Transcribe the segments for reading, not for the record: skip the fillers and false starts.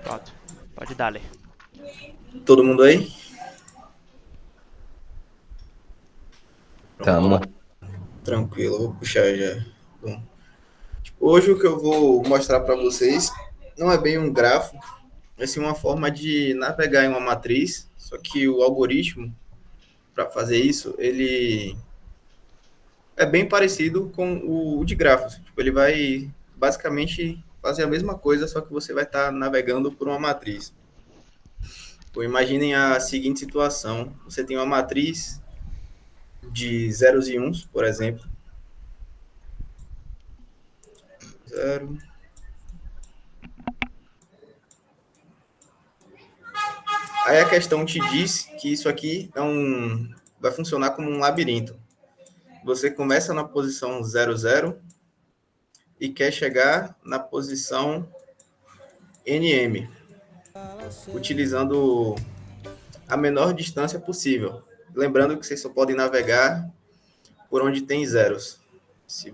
Pronto. Pode dar-lhe. Todo mundo aí? Pronto, Tamo. tranquilo, vou puxar já. Bom, hoje o que eu vou mostrar para vocês não é bem um grafo, é sim uma forma de navegar em uma matriz, só que o algoritmo para fazer isso, ele é bem parecido com o de grafos. Tipo, ele vai basicamente fazer a mesma coisa, só que você vai estar navegando por uma matriz. Então, imaginem a seguinte situação: você tem uma matriz de zeros e uns, por exemplo. Zero. Aí a questão te diz que isso aqui vai funcionar como um labirinto. Você começa na posição 00 e quer chegar na posição NM, utilizando a menor distância possível. Lembrando que vocês só podem navegar por onde tem zeros. Se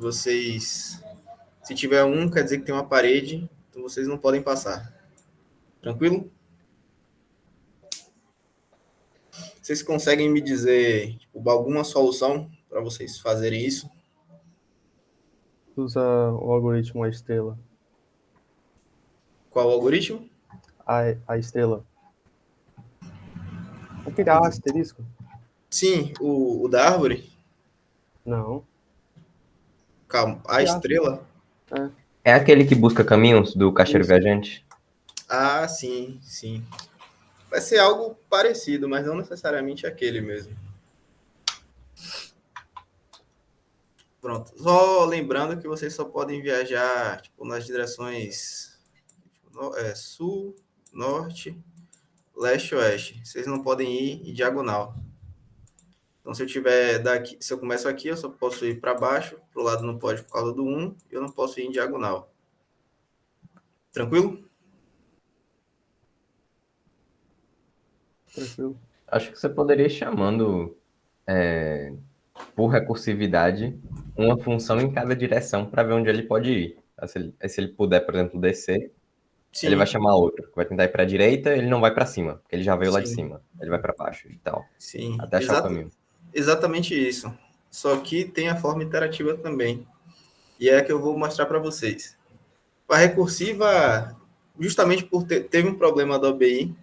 tiver um, quer dizer que tem uma parede, então vocês não podem passar. Tranquilo? Vocês conseguem me dizer tipo, alguma solução para vocês fazerem isso? Usa o algoritmo A estrela. Qual o algoritmo? A estrela. Aquele A asterisco? Sim, o da árvore. Não. Calma, a Que A? estrela? É, É aquele que busca caminhos do Caixeiro isso. Viajante? Ah, sim, sim. Vai ser algo parecido, mas não necessariamente aquele mesmo. Pronto. Só lembrando que vocês só podem viajar tipo, nas direções sul, norte, leste e oeste. Vocês não podem ir em diagonal. Então, se eu começo aqui, eu só posso ir para baixo, para o lado não pode por causa do 1, e eu não posso ir em diagonal. Tranquilo? Tranquilo. Acho que você poderia ir chamando, por recursividade, uma função em cada direção para ver onde ele pode ir. Se ele puder, por exemplo, descer, ele vai Sim, chamar outro, que vai tentar ir para a direita, ele não vai para cima, porque ele já veio lá de sim, cima. Ele vai para baixo e tal, sim. até achar o caminho. Exatamente isso. Só que tem a forma interativa também. E é a que eu vou mostrar para vocês. A recursiva, justamente por teve um problema da OBI,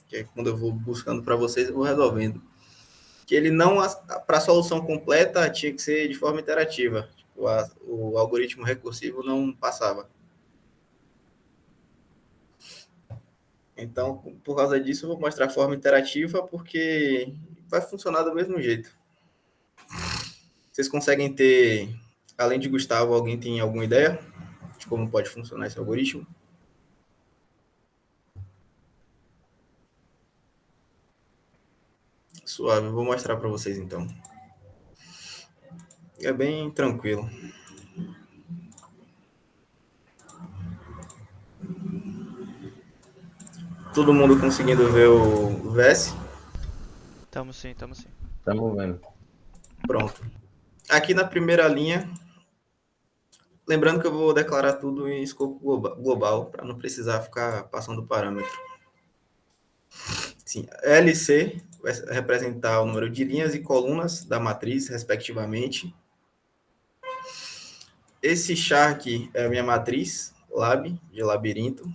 que é quando eu vou buscando para vocês, eu vou resolvendo. Que ele não, para a solução completa, tinha que ser de forma interativa. Tipo, o algoritmo recursivo não passava. Então, por causa disso, eu vou mostrar a forma interativa, porque vai funcionar do mesmo jeito. Vocês conseguem ter, além de Gustavo, alguém tem alguma ideia de como pode funcionar esse algoritmo? Suave, eu vou mostrar para vocês então. É bem tranquilo. Todo mundo conseguindo ver o VS? Tamo sim, tamo sim. Estamos vendo. Pronto. Aqui na primeira linha, lembrando que eu vou declarar tudo em escopo global, para não precisar ficar passando parâmetro. Sim, LC vai representar o número de linhas e colunas da matriz, respectivamente. Esse char aqui é a minha matriz, lab, de labirinto.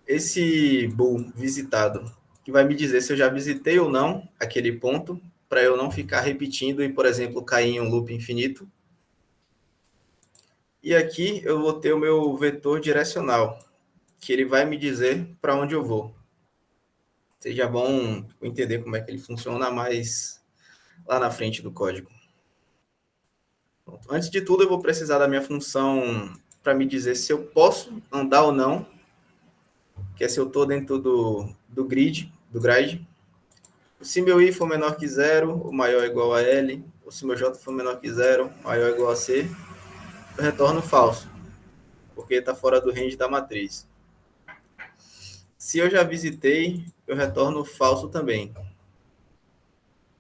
Esse bool visitado, que vai me dizer se eu já visitei ou não aquele ponto, para eu não ficar repetindo e, por exemplo, cair em um loop infinito. E aqui eu vou ter o meu vetor direcional, que ele vai me dizer para onde eu vou. Seja bom entender como é que ele funciona mais lá na frente do código. Pronto. Antes de tudo, eu vou precisar da minha função para me dizer se eu posso andar ou não, que é se eu estou dentro do grid. Se meu i for menor que zero, o maior é igual a L, ou se meu j for menor que zero, maior é igual a C, eu retorno falso, porque está fora do range da matriz. Se eu já visitei, eu retorno falso também.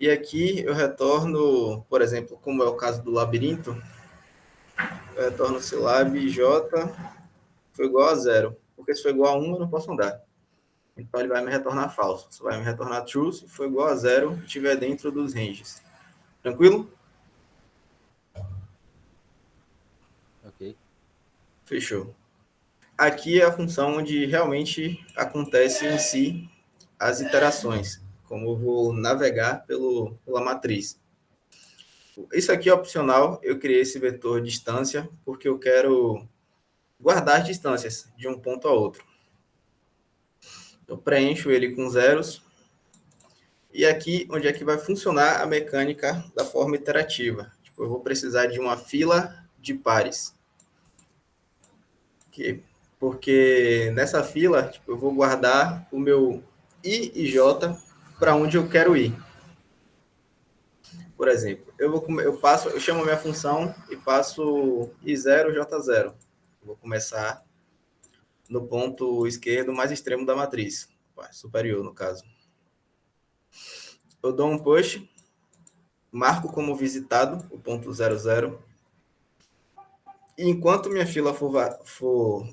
E aqui eu retorno, por exemplo, como é o caso do labirinto, eu retorno silab j for igual a 0. Porque se for igual a 1, eu não posso andar. Então ele vai me retornar falso. Só vai me retornar true se for igual a 0 e estiver dentro dos ranges. Tranquilo? Ok. Fechou. Aqui é a função onde realmente acontece em si as iterações, como eu vou navegar pela matriz. Isso aqui é opcional, eu criei esse vetor distância porque eu quero guardar as distâncias de um ponto a outro. Eu preencho ele com zeros. E aqui, onde é que vai funcionar a mecânica da forma iterativa? Tipo, eu vou precisar de uma fila de pares. Porque nessa fila, tipo, eu vou guardar o meu I e J para onde eu quero ir. Por exemplo, eu chamo a minha função e passo I0, J0. Vou começar no ponto esquerdo mais extremo da matriz, superior no caso. Eu dou um push, marco como visitado o ponto 00. E enquanto minha fila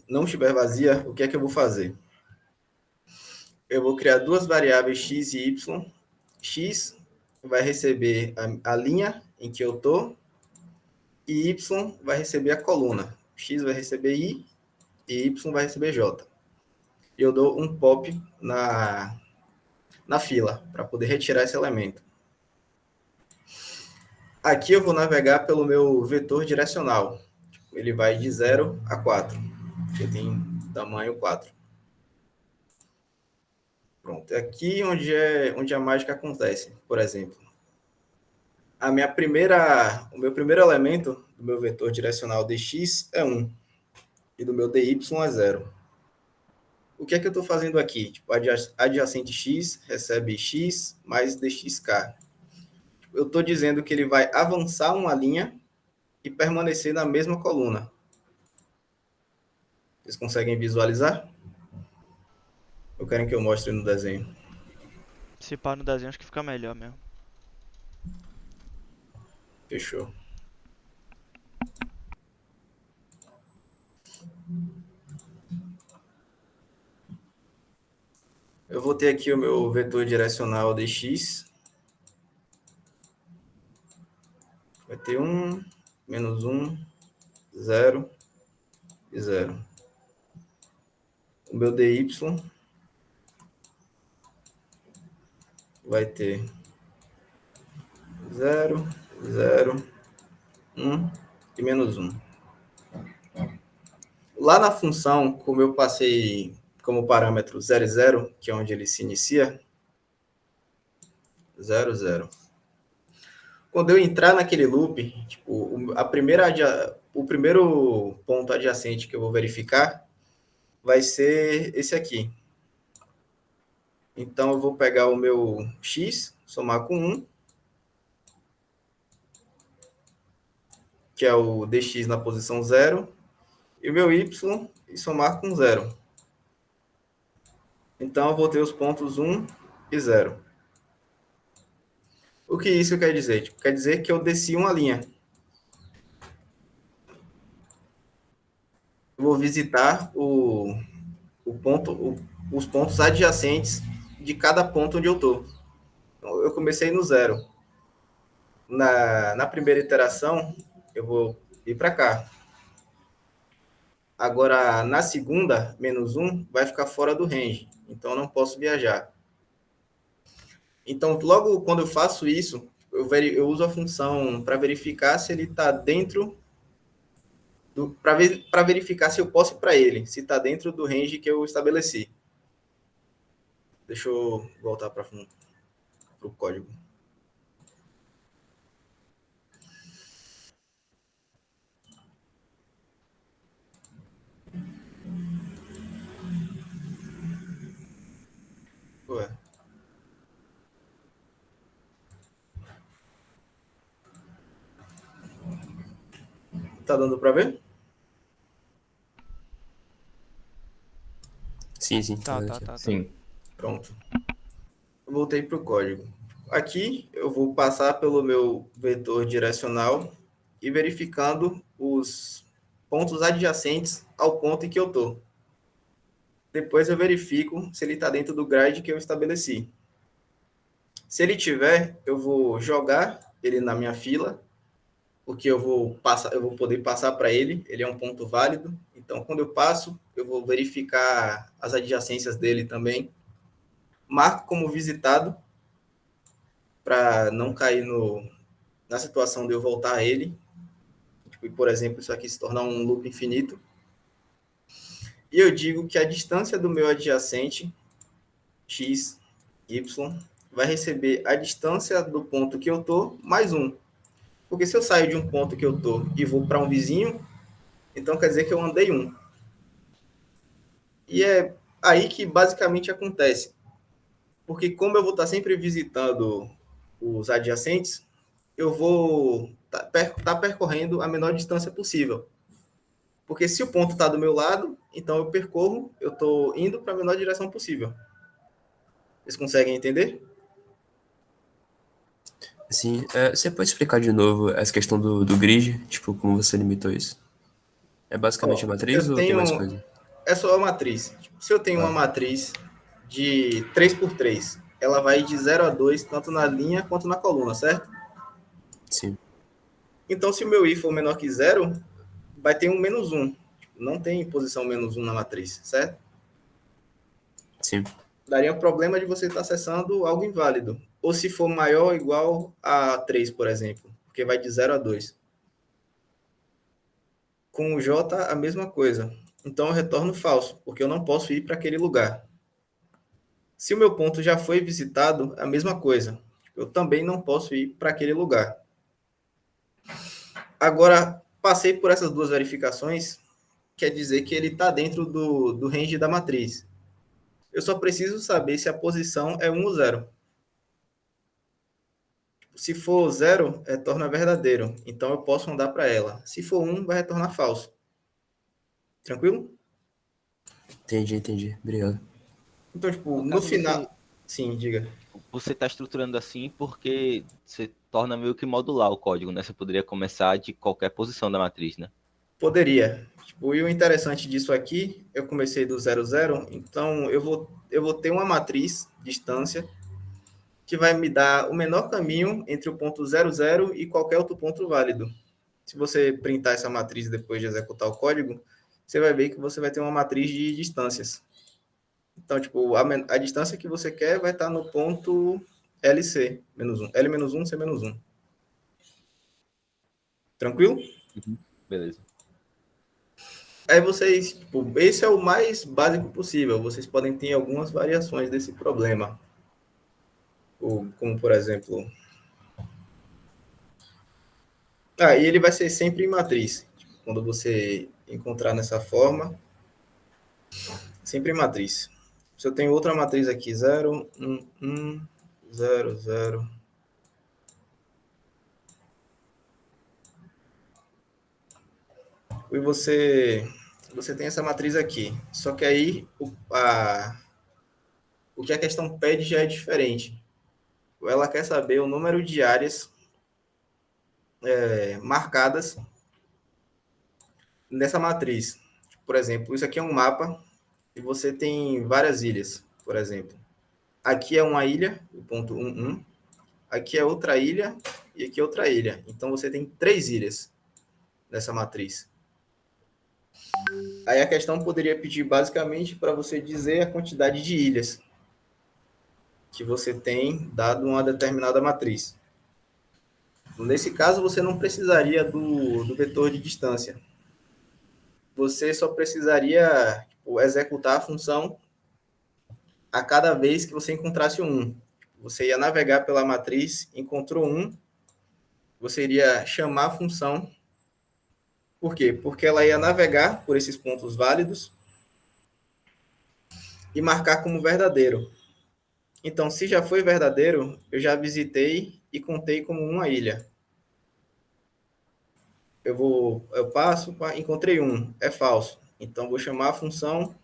não estiver vazia, o que é que eu vou fazer? Eu vou criar duas variáveis x e y. X vai receber a linha em que eu estou e y vai receber a coluna. X vai receber i e y vai receber j. E eu dou um pop na fila para poder retirar esse elemento. Aqui eu vou navegar pelo meu vetor direcional. Ele vai de 0 a 4, porque tem tamanho 4. Pronto, é aqui onde a mágica acontece. Por exemplo, o meu primeiro elemento do meu vetor direcional dx é 1 e do meu dy é 0. O que é que eu estou fazendo aqui? Tipo, adjacente x recebe x mais dxk. Eu estou dizendo que ele vai avançar uma linha e permanecer na mesma coluna. Vocês conseguem visualizar? Ou querem que eu mostre no desenho? Se pá no desenho, acho que fica melhor mesmo. Fechou. Eu vou ter aqui o meu vetor direcional dx. Vai ter 1, menos 1, 0 e 0. O meu dy vai ter 0, 0, 1 e menos 1. Lá na função, como eu passei como parâmetro 0 e 0, que é onde ele se inicia, 0, 0. Quando eu entrar naquele loop, tipo, o primeiro ponto adjacente que eu vou verificar vai ser esse aqui. Então, eu vou pegar o meu x, somar com 1, que é o dx na posição 0, e o meu y, e somar com 0. Então, eu vou ter os pontos 1 e 0. O que isso quer dizer? Tipo, quer dizer que eu desci uma linha. Eu vou visitar os pontos adjacentes de cada ponto onde eu estou. Então, eu comecei no 0. Na primeira iteração, eu vou ir para cá. Agora, na segunda, menos 1, vai ficar fora do range. Então, eu não posso viajar. Então, logo quando eu faço isso, eu uso a função para verificar se ele está dentro para verificar se eu posso ir para ele, se está dentro do range que eu estabeleci. Deixa eu voltar para o código. Ué. Tá dando para ver? Sim, sim. Tá. Sim. Pronto. Voltei para o código. Aqui eu vou passar pelo meu vetor direcional e verificando os pontos adjacentes ao ponto em que eu estou. Depois eu verifico se ele está dentro do grid que eu estabeleci. Se ele tiver, eu vou jogar ele na minha fila, porque eu vou poder passar para ele. Ele é um ponto válido. Então, quando eu passo, eu vou verificar as adjacências dele também. Marco como visitado, para não cair na situação de eu voltar a ele. Tipo, por exemplo, isso aqui se tornar um loop infinito. E eu digo que a distância do meu adjacente, x, y, vai receber a distância do ponto que eu estou, mais 1. Porque se eu saio de um ponto que eu estou e vou para um vizinho, então quer dizer que eu andei 1. E é aí que basicamente acontece. Porque como eu vou estar sempre visitando os adjacentes, eu vou estar percorrendo a menor distância possível. Porque se o ponto está do meu lado, então eu estou indo para a menor direção possível. Vocês conseguem entender? Sim, você pode explicar de novo essa questão do grid? Tipo, como você limitou isso? É basicamente a matriz Eu ou tem mais tenho... coisa? É só a matriz. Se eu tenho uma matriz de 3x3, ela vai de 0 a 2, tanto na linha quanto na coluna, certo? Sim. Então, se o meu i for menor que 0, vai ter um menos 1. Não tem posição menos 1 na matriz, certo? Sim. Daria um problema de você estar acessando algo inválido. Ou se for maior ou igual a 3, por exemplo, porque vai de 0 a 2. Com o j, a mesma coisa. Então, eu retorno falso, porque eu não posso ir para aquele lugar. Se o meu ponto já foi visitado, a mesma coisa. Eu também não posso ir para aquele lugar. Agora, passei por essas duas verificações, quer dizer que ele está dentro do range da matriz. Eu só preciso saber se a posição é 1 ou 0. Se for 0, retorna verdadeiro. Então, eu posso andar para ela. Se for 1, vai retornar falso. Tranquilo? Entendi. Obrigado. Então, tipo, no caso, final... Sim, diga. Você está estruturando assim porque você torna meio que modular o código, né? Você poderia começar de qualquer posição da matriz, né? Poderia. Tipo, e o interessante disso aqui, eu comecei do 0, 0, então eu vou ter uma matriz, distância, que vai me dar o menor caminho entre o ponto 0, 0 e qualquer outro ponto válido. Se você printar essa matriz depois de executar o código, você vai ver que você vai ter uma matriz de distâncias. Então, tipo, a distância que você quer vai estar no ponto LC, menos 1. L menos 1, C menos 1. Tranquilo? Beleza. Aí vocês, tipo, esse é o mais básico possível. Vocês podem ter algumas variações desse problema. Como, por exemplo... e ele vai ser sempre em matriz. Quando você encontrar nessa forma, sempre em matriz. Se eu tenho outra matriz aqui, 0, 1, 1, 0, 0. E você tem essa matriz aqui. Só que aí o que a questão pede já é diferente. Ela quer saber o número de áreas marcadas nessa matriz. Por exemplo, isso aqui é um mapa e você tem várias ilhas, por exemplo. Aqui é uma ilha, o ponto 1, 1. Aqui é outra ilha e aqui é outra ilha. Então, você tem 3 ilhas nessa matriz. Aí a questão poderia pedir basicamente para você dizer a quantidade de ilhas que você tem dado uma determinada matriz. Nesse caso, você não precisaria do vetor de distância. Você só precisaria executar a função a cada vez que você encontrasse um. Você ia navegar pela matriz, encontrou um, você iria chamar a função. Por quê? Porque ela ia navegar por esses pontos válidos e marcar como verdadeiro. Então, se já foi verdadeiro, eu já visitei e contei como uma ilha. Eu passo, encontrei um, é falso. Então, vou chamar a função,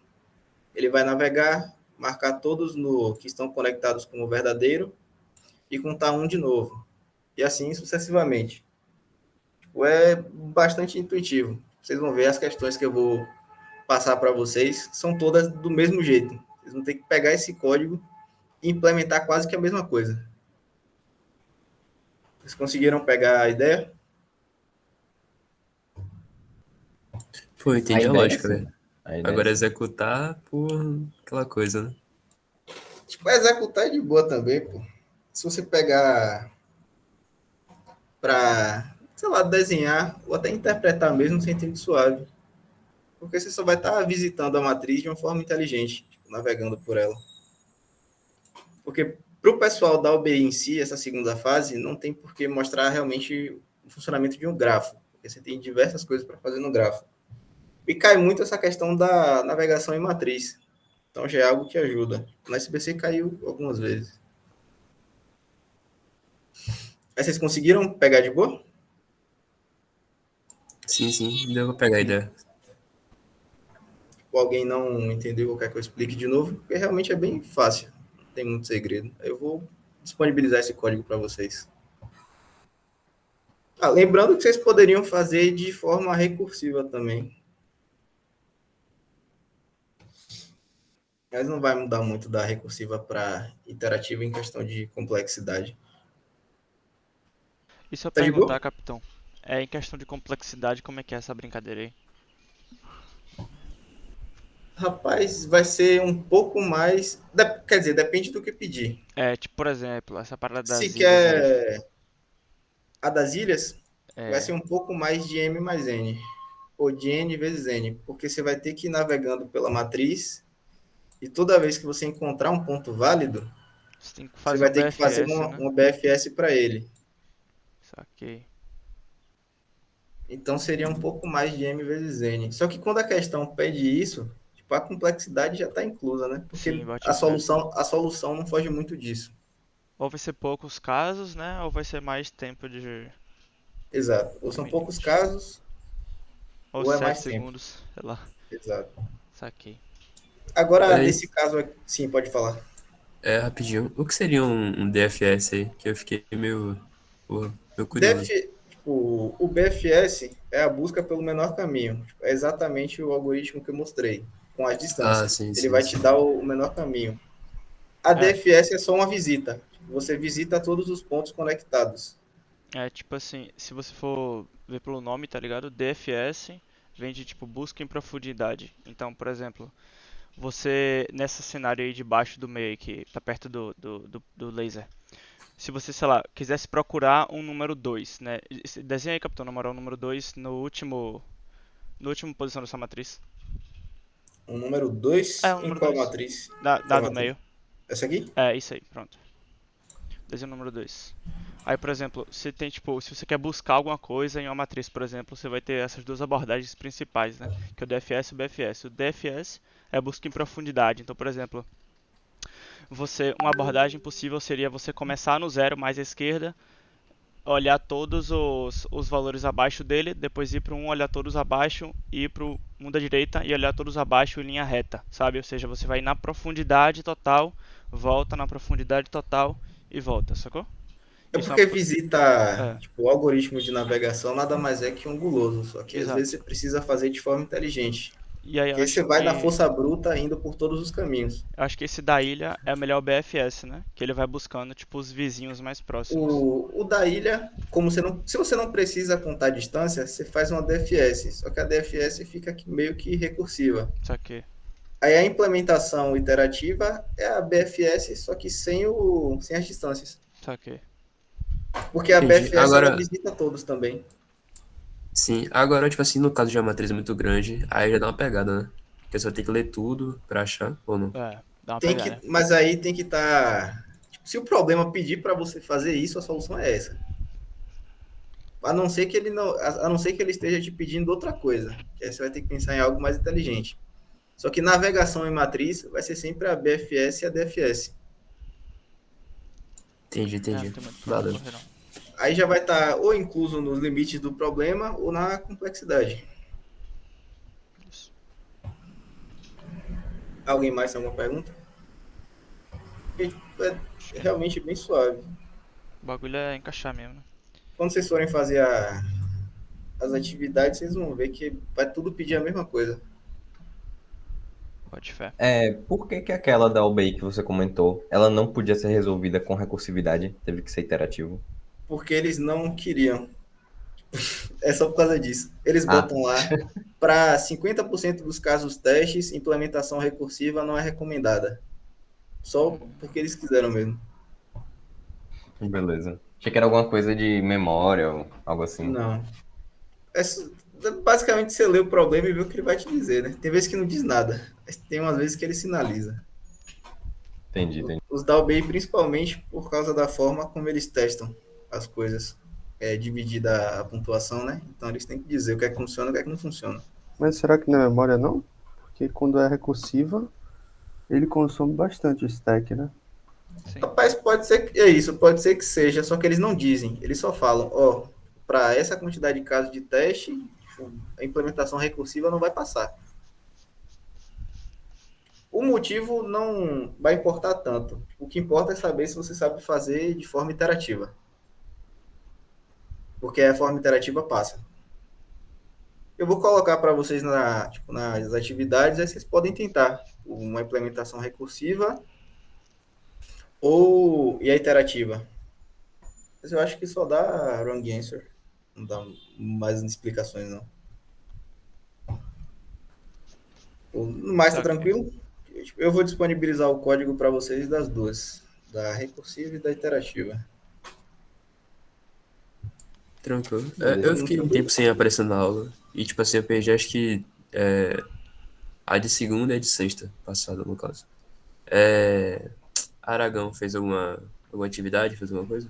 ele vai navegar, marcar todos que estão conectados como verdadeiro e contar um de novo. E assim sucessivamente. É bastante intuitivo. vocês vão ver as questões que eu vou passar para vocês, são todas do mesmo jeito. Vocês vão ter que pegar esse código e implementar quase que a mesma coisa. Vocês conseguiram pegar a ideia? Pô, eu entendi A a ideia lógica, sim. velho. A ideia Agora sim. executar, pô, aquela coisa, né? Tipo, executar é de boa também, pô. Se você pegar para, sei lá, desenhar ou até interpretar mesmo, você entende suave. Porque você só vai estar visitando a matriz de uma forma inteligente, tipo, navegando por ela. Porque para o pessoal da UBI em si, essa segunda fase, não tem por que mostrar realmente o funcionamento de um grafo. Porque você tem diversas coisas para fazer no grafo. E cai muito essa questão da navegação em matriz. Então já é algo que ajuda. No SBC caiu algumas vezes. Aí vocês conseguiram pegar de boa? Sim, deu pra pegar a ideia. Ou alguém não entendeu ou quer que eu explique de novo? Porque realmente é bem fácil. Não tem muito segredo. Eu vou disponibilizar esse código para vocês. Lembrando que vocês poderiam fazer de forma recursiva também. Mas não vai mudar muito da recursiva para iterativa em questão de complexidade. E se eu Tá de boa? perguntar, capitão, em questão de complexidade, como é que é essa brincadeira aí? Rapaz, vai ser um pouco mais... Quer dizer, depende do que pedir. Tipo, por exemplo, essa parada Se das ilhas aí. quer a das ilhas, vai É, ser um pouco mais de M mais N. Ou de N vezes N. Porque você vai ter que ir navegando pela matriz e toda vez que você encontrar um ponto válido, você tem que você fazer vai um ter que fazer BFS, né? uma BFS para ele. Saquei. Então seria um pouco mais de M vezes N. Só que quando a questão pede isso, tipo, a complexidade já está inclusa, né? Porque Sim, bote fé. a solução não foge muito disso. Ou vai ser poucos casos, né? Ou vai ser mais tempo de Exato. Ou são poucos limite. casos, Ou ou é 7 mais tempo. segundos, sei lá. Exato. Saquei. Agora, Aí, nesse caso aqui, sim, pode falar. rapidinho. O que seria um DFS aí? Que eu fiquei meio curioso. Tipo, o BFS é a busca pelo menor caminho. Tipo, é exatamente o algoritmo que eu mostrei, com as Ah, distâncias. sim, Ele sim, vai te sim. dar o menor caminho. A É, DFS é só uma visita. Você visita todos os pontos conectados. tipo assim, se você for ver pelo nome, tá ligado? DFS vem de tipo busca em profundidade. Então, por exemplo, você nessa cenário aí de baixo do meio que tá perto do laser. Se você, sei lá, quisesse procurar um número 2, né? Desenha aí, capitão, na moral, o número 2 no último posição dessa matriz. O número 2 O em número qual 2. matriz? Da Qual do matriz? meio. Essa aqui? Isso aí, pronto. Desenho o número 2. Aí, por exemplo, se tem tipo, se você quer buscar alguma coisa em uma matriz, por exemplo, você vai ter essas duas abordagens principais, né? Que é o DFS e o BFS. O DFS é a busca em profundidade. Então, por exemplo, uma abordagem possível seria você começar no zero mais à esquerda, olhar todos os valores abaixo dele, depois ir para um, olhar todos abaixo, ir para um da direita e olhar todos abaixo em linha reta, sabe? Ou seja, você vai na profundidade total, volta na profundidade total e volta, sacou? É Isso é porque visita, é, tipo, o algoritmo de navegação nada mais é que um guloso, só que às vezes exato. você precisa fazer de forma inteligente. E aí eu Porque aí você acho vai na que força bruta indo por todos os caminhos. esse da ilha é o melhor BFS, né? Que ele vai buscando tipo os vizinhos mais próximos. O da ilha, se você não precisa contar a distância, você faz uma DFS. Só que a DFS fica meio que recursiva. Saquei, Aí a implementação iterativa é a BFS, só que sem as distâncias. saquei. Porque a Entendi. BFS ela Agora, visita todos também. sim. Agora, tipo assim, no caso de uma matriz muito grande, aí já dá uma pegada, né? Porque você vai ter que ler tudo pra achar, ou não? Dá uma pegada. Mas aí tem que estar. Tipo, se o problema pedir para você fazer isso, a solução é essa. A não ser que ele não, a não ser que ele esteja te pedindo outra coisa. Que aí você vai ter que pensar em algo mais inteligente. Só que navegação em matriz vai ser sempre a BFS e a DFS. Entendi. Não tem muito pra onde Valeu. correr, não. Aí já vai estar ou incluso nos limites do problema ou na complexidade. Isso. Alguém mais tem alguma pergunta? Porque, é realmente bem suave. O bagulho é encaixar mesmo, né? Quando vocês forem fazer as atividades, vocês vão ver que vai tudo pedir a mesma coisa. Pode fé. Por que que aquela da UBI que você comentou, ela não podia ser resolvida com recursividade? Teve que ser iterativo? Porque eles não queriam. É só por causa disso. Eles Ah. botam lá, para 50% dos casos testes, implementação recursiva não é recomendada. Só porque eles quiseram mesmo. Beleza. Achei que era alguma coisa de memória ou algo assim. Não. Basicamente, você lê o problema e vê o que ele vai te dizer, né? Tem vezes que não diz nada. Mas tem umas vezes que ele sinaliza. Entendi. Os da UBI, principalmente por causa da forma como eles testam as coisas. É dividida a pontuação, né? Então eles têm que dizer o que é que funciona e o que é que não funciona. Mas será que não é memória, não? Porque quando é recursiva, ele consome bastante stack, né? Sim. Rapaz, pode ser que é isso, pode ser que seja, só que eles não dizem. Eles só falam, ó, para essa quantidade de casos de teste, a implementação recursiva não vai passar. O motivo não vai importar tanto. O que importa é saber se você sabe fazer de forma iterativa. Porque a forma interativa passa. Eu vou colocar para vocês nas atividades, aí vocês podem tentar uma implementação recursiva e a iterativa. Mas eu acho que só dá wrong answer. Não dá mais explicações, não. No mais, tá tranquilo? Eu vou disponibilizar o código para vocês das duas. Da recursiva e da iterativa. Tranquilo. Beleza, Eu fiquei um tempo sem aparecer na aula. E, tipo assim, eu perdi, acho que a de segunda e a de sexta passada, no caso. Aragão fez alguma atividade, fez alguma coisa?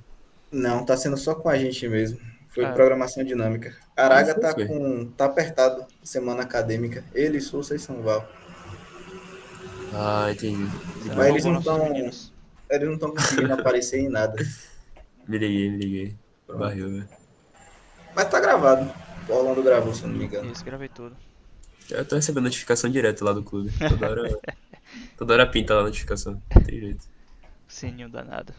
Não, tá sendo só com a gente mesmo. Foi É. programação dinâmica. Araga Isso, foi. tá apertado semana acadêmica. Ele, Souza e Sanval. Ah, entendi. Você Mas eles roubou não nossos estão meninos. eles não estão conseguindo aparecer em nada. Me liguei. Pronto. Barril, velho. Mas tá gravado. O Orlando gravou, se eu não me engano. Isso, gravei tudo. Eu tô recebendo notificação direto lá do clube. Toda hora pinta lá a notificação. Não tem jeito. Sininho danado.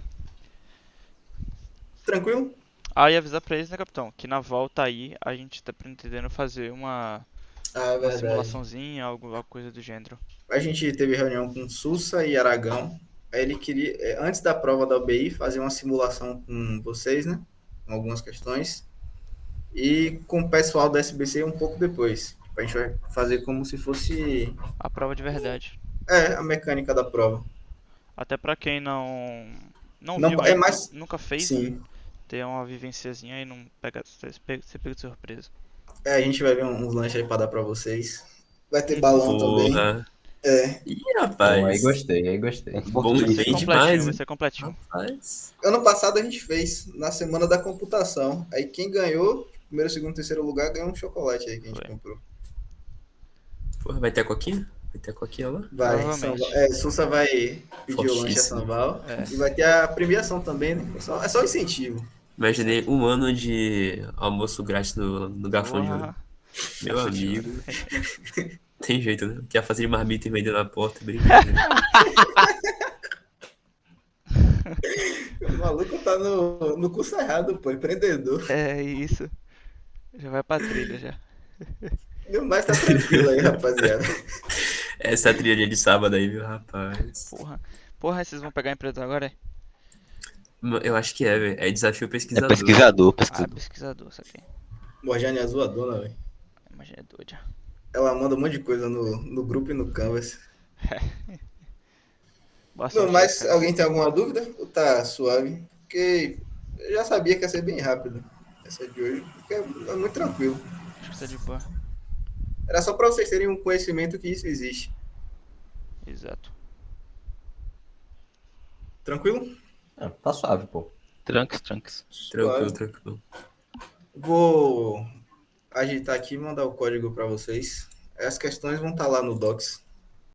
Tranquilo? Ah, e avisar pra eles, né, capitão? Que na volta aí a gente tá pretendendo fazer uma Verdade. simulaçãozinha, alguma coisa do gênero. A gente teve reunião com Sussa e Aragão. Aí ele queria, antes da prova da UBI, fazer uma simulação com vocês, né? Com algumas questões. E com o pessoal da SBC um pouco depois. A gente vai fazer como se fosse A prova de verdade. a mecânica da prova. Até pra quem não Não, viu, é mais. nunca fez, né? Sim. Ter uma vivenciazinha e não ser pego de surpresa. A gente vai ver uns lanches aí pra dar pra vocês. Vai ter balão também. Porra. Ih, Bom, aí rapaz. gostei. Bom, Vai ser bem completinho, demais. vai ser completinho. Rapaz. Ano passado a gente fez, na semana da computação. Aí quem ganhou, primeiro, segundo, terceiro lugar, ganhou um chocolate aí que a gente Foi. comprou. Porra, vai ter coquinha? Vai ter coquinha lá? Vai, Provavelmente. Sussa vai pedir o lanche a Fortíssimo. Sanval. É. E vai ter a premiação também, né? É só incentivo. Imaginei um ano de almoço grátis no Garfão de Ouro. Porra. Meu Garfão de amigo. Tem jeito, né? Quer fazer de marmita e vender na porta, brincadeira. O maluco tá no curso errado, pô, empreendedor. É isso. Já vai pra trilha já. Mas tá tranquilo aí, rapaziada. Essa é a trilha de sábado aí, meu rapaz. Porra, aí vocês vão pegar a empresa agora, é? Eu acho que velho. É desafio É pesquisador. pesquisador. Ah, pesquisador, isso aqui. Morjane é zoadona, velho. Imagina, é doida. Ela manda um monte de coisa no grupo e no Canvas. Boa Não, sorte, mas cara. alguém tem alguma dúvida? Ou tá suave? Porque eu já sabia que ia ser bem rápido essa de hoje, porque é muito tranquilo. Acho que tá de boa. Era só pra vocês terem um conhecimento que isso existe. Exato. Tranquilo? Tá suave, pô. Tranks. Tranquilo. Vou agitar aqui e mandar o código para vocês. As questões vão estar lá no Docs.